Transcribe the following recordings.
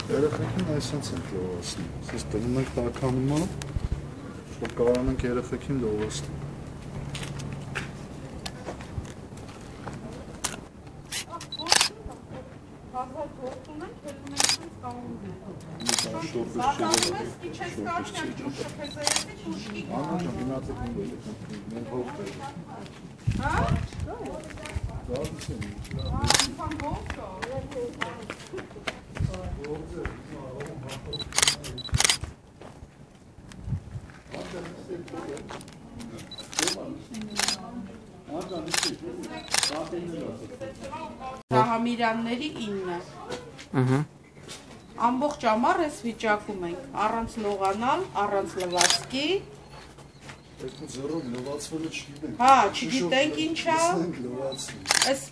Երեխեքին այսպես ենք լողացնում, սես դնում ենք տականումը, որ կարան ենք երեխեքին լողացնում։ Համիրանների 9 ամբողջ ամառ ես վիճակում ենք, առանց լողանալ, առանց լվացքի հա, չգիտենք ինչա այս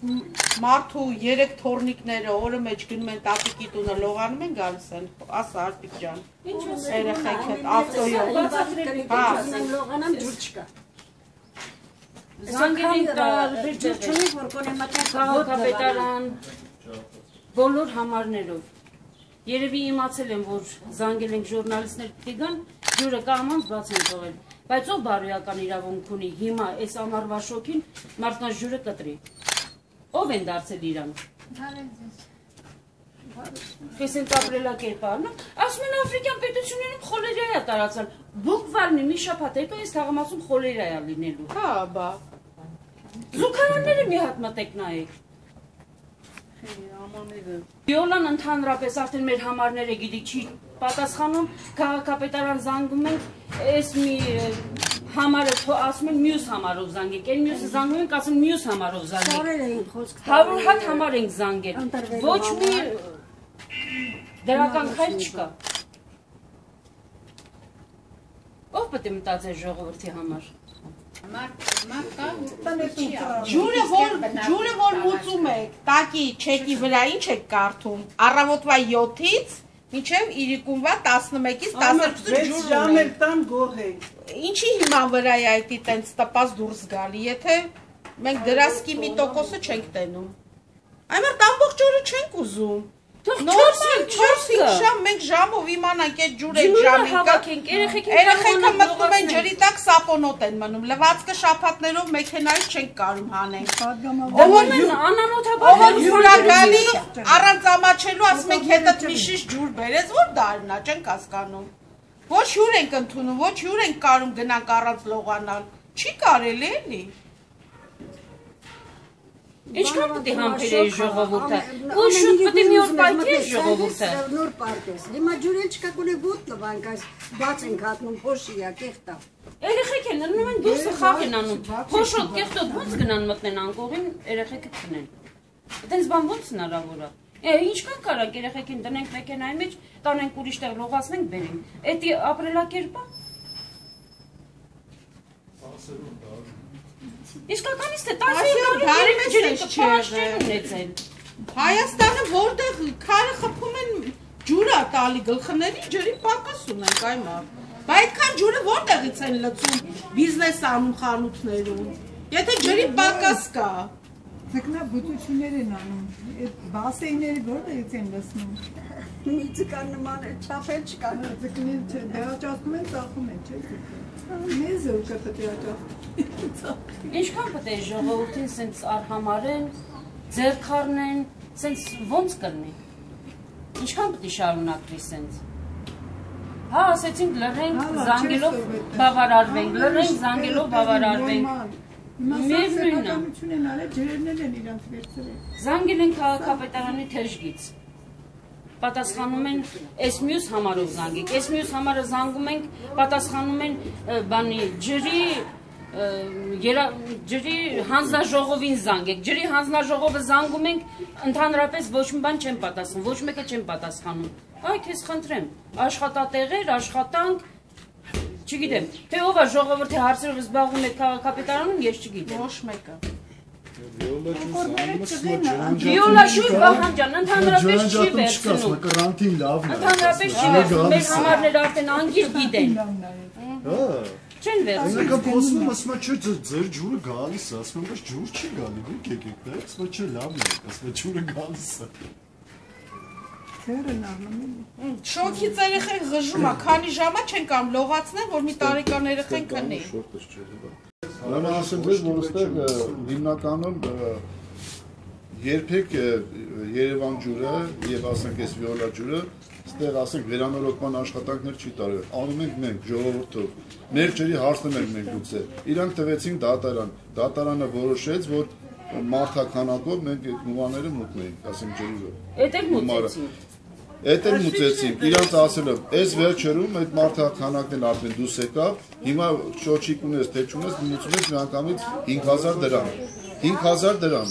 մարդու 3 թորնիկները օրը մեջ գնում են տատիկի տունը լողանում են գալիս են, ասա Արպիկ ջան երեխեքդ ավտոյով լողանամ ջուր չկա Զանգելին ջուր չունենք, որ կոնե մատենք քաղաքապետարան բոլոր համարներով Երևի իմացել եմ, որ զանգել ենք ժուրնալիստներ պիտի գան, ջուրը կամանց բաց են թողել, բայց ով բարոյական իրավունք ունի հիմա այս ամառվա շոքին մարդկանց ջուրը կտրի, ով են դարձել իրանք, կես են ապրելակերպարն, ասում են Աֆրիկյան պետություններում խոլերիա տարածալ, բուկվալնի մի շաբաթ հետո այս թաղամասում խոլերիա լինելու, հա, բա, զուգարանները մի հատ մտեք նայեք, Վիոլան ընդհանրապես արդեն մեր համարները գիտի չի պատասխանում, քաղաքապետարան զանգում ենք, այս մի համարը ասում են մյուս համարով զանգեք, այն մյուսը զանգում ենք, ասում մյուս համարով զանգեք, 100 հատ համար ենք զանգել, ոչ մի դրական քայլ չկա, ով պետք է մտածել ժողովրդի համար, Ջուրը որ մուծում եք, տակի չեկի վրա ինչ եք կարդում, առավոտվա 7-ից մինչև իրիկունվա 11-ից 12-ը ջուր ունենք, ինչի հիման վրա է այդի տենց տպած դուրս գալի, եթե մենք դրասկի մի տոկոսը չենք տենում, այմարդ ամբողջ օրը չենք ուզում, նորսին 4-5 ժամ մենք ժամով իմանանք այդ ջուր այդ ժամին երեխեքը մտնում են ջրի տակ սապոնոտ են մնում, լվացքը շաբաթներով մեքենայից չենք կարում հանենք, ով հյուրակալի առանց ամաչելու ասում ենք հետըտ մի շիշ ջուր բերես, որ դարնա չենք հասկանում, ոչ հյուր ենք ընդունում, ոչ հյուր ենք կարում գնանք առանց լողանալ, չի կարելի էլի Ինչքան պետք է համբերի ժողովուրդը, ու շուտ պետք է մի օր պայթի ժողովուրդը նոր պարկես, հիմա ջուրել չկա կոնե ոտը վանք այս բաց ենք հատնում, փոշիա, կեղտա Երեխեք են նում են դուրսը խաղ են անում, փոշոտ, կեղտոտ ոնց գնան մտնեն անկողին, երեխեքը քնեն Այդենց բան ոնց հնարավոր է Ինչքան կարանք երեխեքին տնենք մեքենայի մեջ, տանենք ուրիշ տեղ լողացնենք բերենք, էդի ապրելակերպա Իսկականից թե 19 Հայաստանը որտեղ քարը խփում են ջուրա տալի գլխների ջրի պակաս ունենք այմար Բա այդքան ջուրը որտեղից են լցում բիզնես անում խանութներում Եթե ջրի պակաս կա Ձկնաբուծություններ են անում այդ բասեյները որտեղից են լցնում Մի ձկան նման է չափել չկա Ձկներ դեղաճացնում են ծախում են չէ Մեզ ու կպետք է Ինչքան պետք է ժողովրդին սենց արհամարեն, ձեռքառնեն, սենց ոնց կրնի Ինչքան պետք է շարունակվի սենց Հա, ասեցինք լռենք, զանգելով բավարարվենք, լռենք, զանգելով բավարարվենք Միևնույնն է ջրերներ են իրանց վերցրել Զանգել են քաղաքապետարանի թեժգից Պատասխանում են այս մյուս համարով զանգեք, այս մյուս համարը զանգում ենք, պատասխանում են բանի ջրի հանձնաժողովին զանգեք, ջրի հանձնաժողովը զանգում ենք, ընդհանրապես ոչ մի բան չեն պատասխանում, ոչ մեկը չեն պատասխանում, այ քեզ խնդրեմ, աշխատատեղեր, աշխատանք, չգիտեմ, թե ով է ժողովրդի հարցերով զբաղվում է քաղաքապետարանում, ես չգիտեմ, ոչ մեկը Վիոլա շուտ Վահան ընդհանրապես չի վերցնում Ընդհանրապես չի վերցնում, մեր համարները արդեն անգիր գիտեն Չեն վերցնում։ Այնքան խոսում եմ, ասում եմ, չէ, ձեր ջուրը գալիս է, ասում եմ, բայց ջուր չի գալի, դուք եկեք, դա ասում եմ, չէ, լավն է, ասում եմ, ջուրը գալիս է։ Թերն առնում։ Շոքից երեխեք ղժում է, քանի ժամա չեն կամ լողացնել, որ մի տարեկան երեխեն քնի։ Ուրեմն ասեմ ձեզ, որ այստեղ հիմնականում երբեք Երևան ջուրը եւ ասենք այս վիոլա ջուրը այստեղ ասենք վերանորոգման աշխատանքներ չի տարվել։ Անում ենք մենք ժողովուրդով։ Մեր ջրի հարցնում ենք մենք գուցե։ Իրանք տվեցին դատարան։ Դատարանը որոշեց, որ մարդաքանակով մենք այդ նուաները մուտնենք, ասենք ջրի։ Էդ էլ մուծեցին։ Էդ էլ մուծեցինք, իրանց ասելով, այս վերջերում այդ մարդաքանակն արդեն դուրս եկավ, հիմա շոչիկ ունես, թե չունես, մուծում ես միանգամից 5000 դրամ։ 5000 դրամ։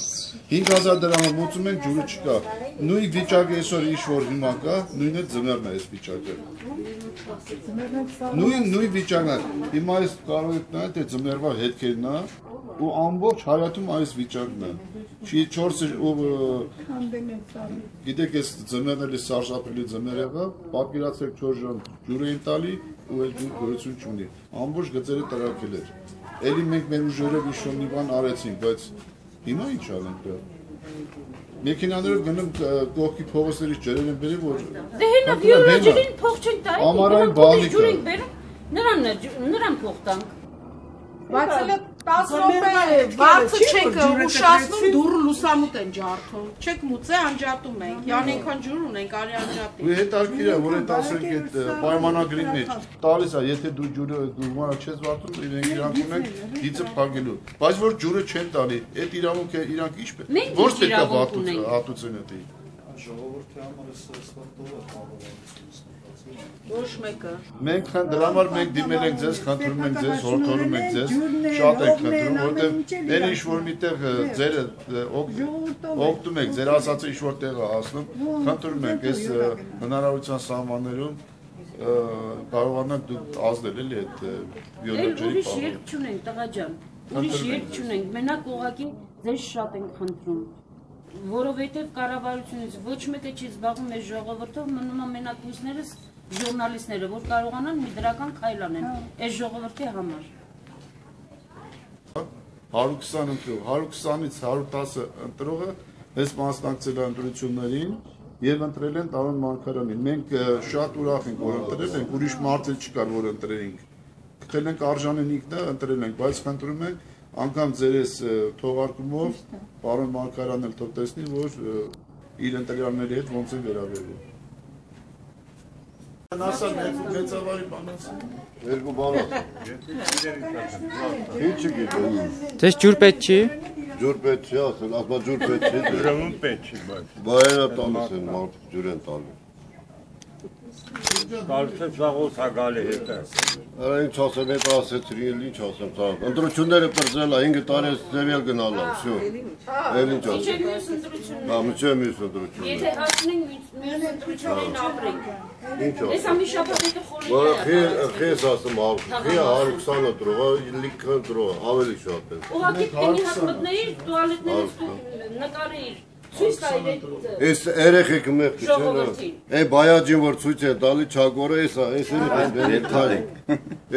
5000 դրամը մուծում ենք, ջուրը չկա։ Նույն վիճակը այսօր ինչ-որ հիմա կա, նույնը ձմեռն է այս վիճակը։ Նույն վիճակն է։ Հիմա այս կարող եք նայել, թե ձմեռվա հետքերն է, ու ամբողջ հայատում այս վիճակն է։ Չի 4 գիտեք այս ձմեռն էլի սարսափելի ձմեռ եղավ, պատկերացրեք 4 ժամ ջուր էին տալի ու այդ ջուր գորություն չունի։ Ամբողջ գծերը տրակել էր։ Էլի մենք մեր ուժերով ինչ-որ մի բան արեցինք, բայց հիմա ինչ անենք դա։ Մեքենաներով գնում կողքի փողոցներից ջրեր են բերել, որ Դե հենա վիոլա ջրին փող չենք տա։ Ամառային բանիկ ջուր ենք բերում, նրան փող տանք։ Բայց էլ 10 րոպե վարձը չեք ուշացնում, դուրը լուսամուտ են ջարդում։ Չեք մուծե անջատում ենք։ Յան այնքան ջուր ունենք, արի անջատի։ ու հետարքիր է, որ այդ ասենք այդ պայմանագրի մեջ տալիս է, եթե դու ջուրը դուրմանը չես վարդում, իրենք իրանք ունենք դիցը փակելու։ Բայց որ ջուրը չեն տալի, այդ իրավունքը իրանք ինչպես։ Ո՞ր պետք է հատուցեն դա։ Ժողովրդի համար է սպաստովը հավաքություն։ Ոչ մեկը։ Մենք դրա համար մենք դիմել ենք ձեզ, խնդրում ենք ձեզ, հորդորում ենք ձեզ, շատ ենք խնդրում, որտեղ այն ինչ որ միտեղ ձերը օգտում եք, ձեր ասածը ինչ որ տեղ է հասնում, խնդրում ենք այս հնարավորության սահմաններում կարողանանք դուք ազդել էլի այդ վիոլոջերի Ուրիշ երկ չունենք, տղա ջան, ուրիշ երկ չունենք, մենակ ուղղակի ձեզ շատ ենք խնդրում, որովհետև կառավարությունից ոչ մեկը չի զբաղվում այս ժողովրդով, մնում է մենակ ուսներս ժուրնալիստները, որ կարողանան մի դրական քայլ անեն այս ժողովրդի համար։ 120 ընտրող, 120-ից 110 ընտրողը այս մասնակցել է ընտրություններին եւ ընտրել են Տարոն Մարգարյանին։ Մենք շատ ուրախ ենք, որ ընտրել ենք, ուրիշ մարդ չկար, որ ընտրեինք։ Գտել ենք արժանինիկն է, ընտրել ենք, բայց խնդրում ենք անգամ ձեր այս թողարկումով պարոն Մարգարյանն էլ թող տեսնի, որ իր ընտրյալների հետ ոնց են վերաբերվում։ Նասա մեծավարի բանաց։ Երկու բանաց։ Ինչ գիտեմ։ Ձեզ ջուր պետք չի։ Ջուր պետք չի ասել, ասма ջուր պետք չի։ Ուրեմն պետք չի, բայց։ Բայերը տալիս են, մարդ ջուր են տալի։ Կարծես զաղոց է գալի հետը։ Արա ինչ ասեմ, հետ ասեցրի, էլ ինչ ասեմ, ծաղ։ Ընտրությունները պրձել է, 5 տարի ձևյալ գնալ է, վсё։ Էլ ինչ ասեմ։ Ինչե մյուս ընտրությունները։ Հա, մինչև մյուս ընտրությունները։ Եթե հասնենք մյուս ընտրություններին ապրենք։ Ինչ ասեմ։ Ես ամի շաբաթ հետո Որը խորհուրդ խես ասեմ, խի 120 ընտրող, լիքը ընտրող, ավելի շատ է։ ուղղակի տնի հատ մտնեիր, տուալետներից նկարեիր, ցույց տայր Այս երեխեքը մեղքի չեն։ ժողովրդին։ Այն բայաջին որ ցույց է տալի Չագորը, այս երեխան։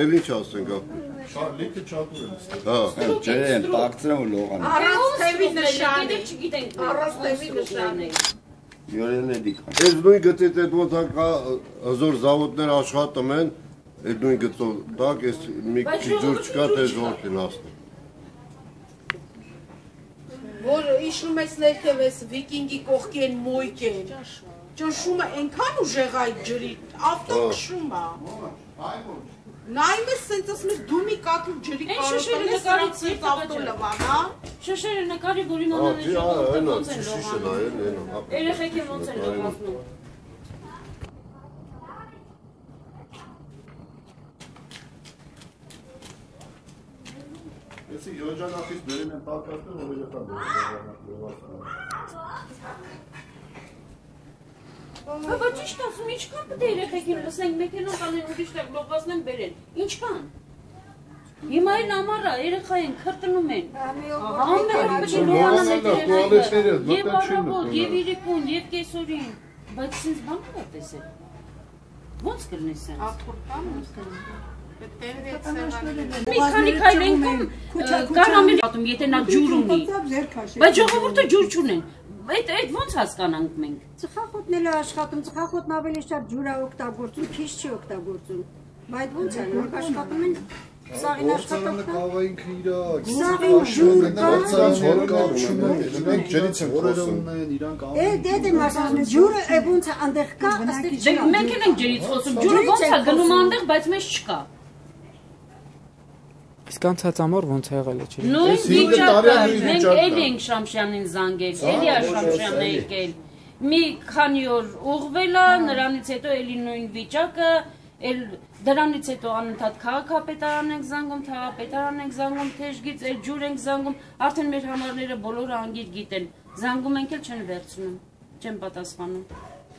Էլ ինչ ասենք ապա։ Լիքը չափում են ստեղ։ Հա։ Ջրեն, տակցրեմ ու լողան։ Առանց թևի նշանի։ Չգիտենք։ Առանց թևի նշանի։ Յորելների կան։ Այս նույն գծից այդ ոնց կա հզոր զավոդներ աշխատում են, այդ նույն գծով տակ, այս մի քիչ ջուր չկա, թե ժողովրդին հասնի։ Որ իշում ես ներքև ես վիկինգի կողքի են մոյք են։ Ճնշում է այնքան ուժեղ այդ ջրի, ավտո քշում է։ Նայում ես սենց ասում ես դու մի կաթուլ ջրի շշերը նկարից սենց ավտո լվան, հա։ Շշերը նկարի, որ իմանան են ժողովրդը ոնց են լողանում։ Երեխեքի ոնց են լողացնում։ Если յոջանախից բերեն են տակածներ, որ երեխան Բա ճիշտ ասում, ինչքան պետք է երեխեքին լսենք, մեքենան կանեն ուրիշ տեղ լողացնեն բերեն, ինչքան։ Հիմա էլ ամառ է, երեխա են, քրտնում են։ Ամեն պետք է լողանան այդ երեխեքը։ Եվ առավոտ, և իրիկուն, և կեսօրին։ Բայց սենց բան կա տեսել։ Ոնց կրնես սենց։ Աթորտան ոնց կրնես։ Մի քանի քայլ ենք կարամ եմ եթե նա ջուր ունի։ Բայց ժողովուրդը ջուր չունեն։ Այդ ո՞նց հասկանանք մենք։ Ծխախոտն էլ է աշխատում, ծխախոտն ավելի շատ ջուր է օգտագործում, քիչ չի օգտագործում։ Բայց ո՞նց է, նրանք աշխատում են սաղին աշխատում։ Կավայինքը իր Սաղին ջուր Մենք ջրից ենք խոսում։ Դե մասած ջուրը ոնց է այնտեղ կա, այստեղ չկա։ Մենք էլ ենք ջրից խոսում, ջուրը ո՞նց է գնում այնտեղ, բայց մեզ չկա։ Իսկ անցած ամառ ոնց է եղել է, չէ՞։ Նույն վիճակը, մենք էլ ենք Շամշյանին զանգել, էլի է Շամշյանն եկել։ Մի քանի օր ուղղվել է, նրանից հետո էլի նույն վիճակը, դրանից հետո անընդհատ քաղաքապետարան ենք զանգում, թաղապետարան ենք զանգում, թեժգից, ջուր ենք զանգում, արդեն մեր համարները բոլորը անգիր գիտեն, զանգում ենք էլ չեն վերցնում, չեն պատասխանում։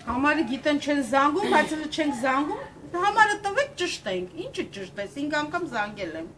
Համարը գիտեն չեն զանգում, բայց չենք զանգում, համարը տվեք ճշտենք, ինչը ճշտես, 5 անգամ զանգել եմ։